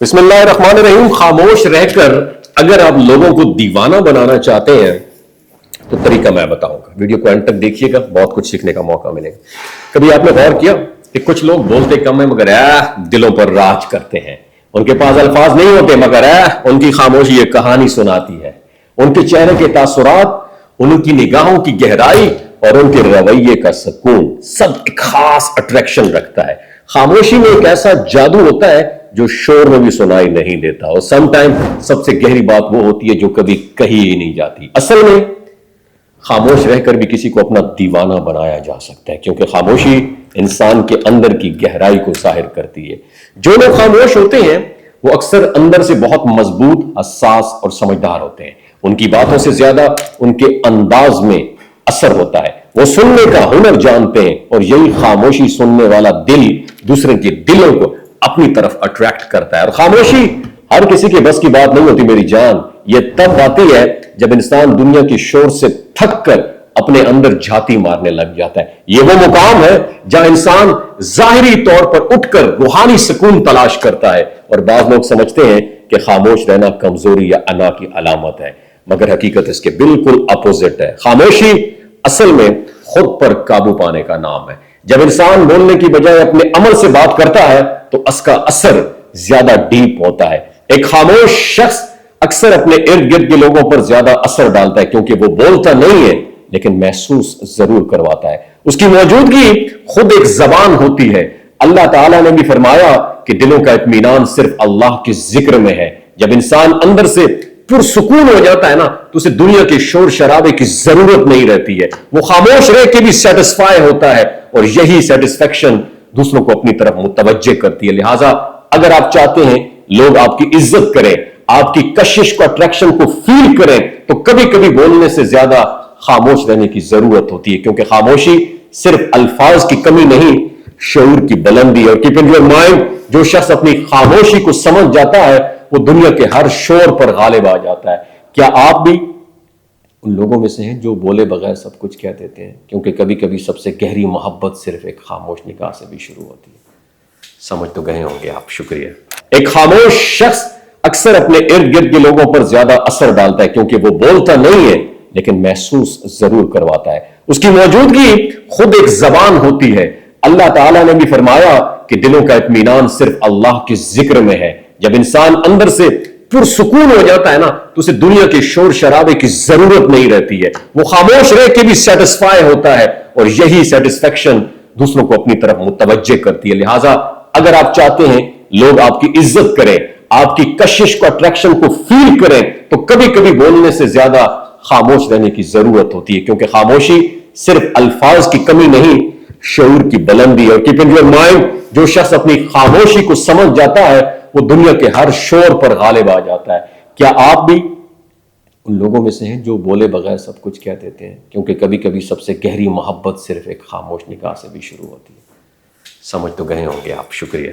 بسم اللہ الرحمن الرحیم. خاموش رہ کر اگر آپ لوگوں کو دیوانہ بنانا چاہتے ہیں تو طریقہ میں بتاؤں گا. ویڈیو کو اینڈ تک دیکھیے گا, بہت کچھ سیکھنے کا موقع ملے گا. کبھی آپ نے غور کیا کہ کچھ لوگ بولتے کم ہیں مگر دلوں پر راج کرتے ہیں. ان کے پاس الفاظ نہیں ہوتے مگر ان کی خاموشی یہ کہانی سناتی ہے. ان کے چہرے کے تاثرات, ان کی نگاہوں کی گہرائی اور ان کے رویے کا سکون سب ایک خاص اٹریکشن رکھتا ہے. خاموشی میں ایک ایسا جادو ہوتا ہے جو شور میں بھی سنائی نہیں دیتا, اور سم ٹائم سب سے گہری بات وہ ہوتی ہے جو کبھی کہی ہی نہیں جاتی. اصل میں خاموش رہ کر بھی کسی کو اپنا دیوانہ بنایا جا سکتا ہے, کیونکہ خاموشی انسان کے اندر کی گہرائی کو ظاہر کرتی ہے. جو لوگ خاموش ہوتے ہیں وہ اکثر اندر سے بہت مضبوط, حساس اور سمجھدار ہوتے ہیں. ان کی باتوں سے زیادہ ان کے انداز میں اثر ہوتا ہے. وہ سننے کا ہنر جانتے ہیں, اور یہی خاموشی سننے والا دل دوسرے کے دلوں کو اپنی طرف اٹریکٹ کرتا ہے. اور خاموشی ہر کسی کے بس کی بات نہیں ہوتی میری جان. یہ تب آتی ہے جب انسان دنیا کے شور سے تھک کر اپنے اندر جھاتی مارنے لگ جاتا ہے. یہ وہ مقام ہے جہاں انسان ظاہری طور پر اٹھ کر روحانی سکون تلاش کرتا ہے. اور بعض لوگ سمجھتے ہیں کہ خاموش رہنا کمزوری یا انا کی علامت ہے, مگر حقیقت اس کے بالکل اپوزٹ ہے. خاموشی اصل میں خود پر قابو پانے کا نام ہے. جب انسان بولنے کی بجائے اپنے عمل سے بات کرتا ہے تو اس کا اثر زیادہ ڈیپ ہوتا ہے. ایک خاموش شخص اکثر اپنے ارد گرد کے لوگوں پر زیادہ اثر ڈالتا ہے, کیونکہ وہ بولتا نہیں ہے لیکن محسوس ضرور کرواتا ہے. اس کی موجودگی خود ایک زبان ہوتی ہے. اللہ تعالیٰ نے بھی فرمایا کہ دلوں کا اطمینان صرف اللہ کے ذکر میں ہے. جب انسان اندر سے پرسکون ہو جاتا ہے نا تو اسے دنیا کے شور شرابے کی ضرورت نہیں رہتی ہے. وہ خاموش رہ کے بھی سیٹسفائی ہوتا ہے, اور یہی سیٹسفیکشن دوسروں کو اپنی طرف متوجہ کرتی ہے. لہٰذا اگر آپ چاہتے ہیں لوگ آپ کی عزت کریں, آپ کی کشش کو, اٹریکشن کو فیل کریں, تو کبھی کبھی بولنے سے زیادہ خاموش رہنے کی ضرورت ہوتی ہے. کیونکہ خاموشی صرف الفاظ کی کمی نہیں, شعور کی بلندی. اور کیپ ان یور مائنڈ, جو شخص اپنی خاموشی کو سمجھ جاتا ہے وہ دنیا کے ہر شور پر غالب آ جاتا ہے. کیا آپ بھی ان لوگوں میں سے ہیں جو بولے بغیر سب کچھ کہہ دیتے ہیں؟ کیونکہ کبھی کبھی سب سے گہری محبت صرف ایک خاموش نگاہ سے بھی شروع ہوتی ہے. سمجھ تو گئے ہوں گے آپ, شکریہ. ایک خاموش شخص اکثر اپنے ارد گرد کے لوگوں پر زیادہ اثر ڈالتا ہے, کیونکہ وہ بولتا نہیں ہے لیکن محسوس ضرور کرواتا ہے. اس کی موجودگی خود ایک زبان ہوتی ہے. اللہ تعالیٰ نے بھی فرمایا کہ دلوں کا اطمینان صرف اللہ کے ذکر میں ہے. جب انسان اندر سے پرسکون ہو جاتا ہے نا تو اسے دنیا کے شور شرابے کی ضرورت نہیں رہتی ہے. وہ خاموش رہ کے بھی سیٹسفائی ہوتا ہے, اور یہی سیٹسفیکشن دوسروں کو اپنی طرف متوجہ کرتی ہے. لہٰذا اگر آپ چاہتے ہیں لوگ آپ کی عزت کریں, آپ کی کشش کو, اٹریکشن کو فیل کریں, تو کبھی کبھی بولنے سے زیادہ خاموش رہنے کی ضرورت ہوتی ہے. کیونکہ خاموشی صرف الفاظ کی کمی نہیں, شعور کی بلندی. اور کیپ ان یور مائنڈ, جو شخص اپنی خاموشی کو سمجھ جاتا ہے وہ دنیا کے ہر شور پر غالب آ جاتا ہے. کیا آپ بھی ان لوگوں میں سے ہیں جو بولے بغیر سب کچھ کہہ دیتے ہیں؟ کیونکہ کبھی کبھی سب سے گہری محبت صرف ایک خاموش نگاہ سے بھی شروع ہوتی ہے. سمجھ تو گئے ہوں گے آپ, شکریہ.